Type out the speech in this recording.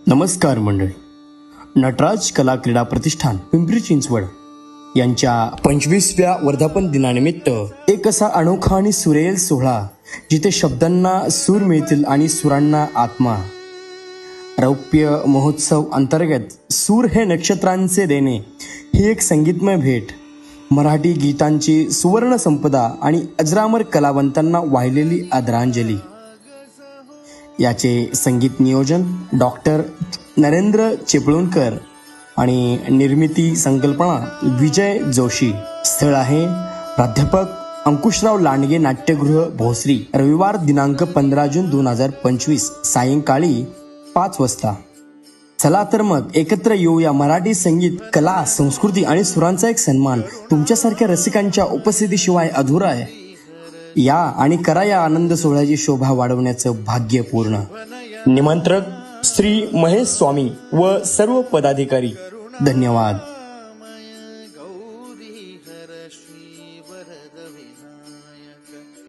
नमस्कार मंडळी. नटराज कला क्रीडा प्रतिष्ठान पिंपरी चिंचवड यांच्या 25व्या वर्धापन दिनानिमित्त एक असा अनोखा आणि सुरेल सोहळा, जिथे शब्दांना सूर मिळतील आणि सुरांना आत्मा. रौप्य महोत्सव अंतर्गत सूर हे नक्षत्रांचे देणे ही एक संगीतमय भेट, मराठी गीतांची सुवर्ण संपदा आणि अजरामर कलावंतांना वाहिलेली आदरांजली. याचे संगीत नियोजन डॉक्टर नरेंद्र चिपळूणकर आणि निर्मिती संकल्पना विजय जोशी. स्थळ आहे प्राध्यापक अंकुशराव लांडगे नाट्यगृह भोसरी. रविवार दिनांक 15 जून 2025 सायंकाळी 5 वाजता. चला तर मग एकत्र येऊया. मराठी संगीत, कला, संस्कृती आणि सुरांचा एक सन्मान तुमच्यासारख्या रसिकांच्या उपस्थितीशिवाय अधुरा आहे. या आणि करा या आनंद सोहळ्याची शोभा वाढवण्याचं भाग्य पूर्ण. निमंत्रक श्री महेश स्वामी व सर्व पदाधिकारी. धन्यवाद.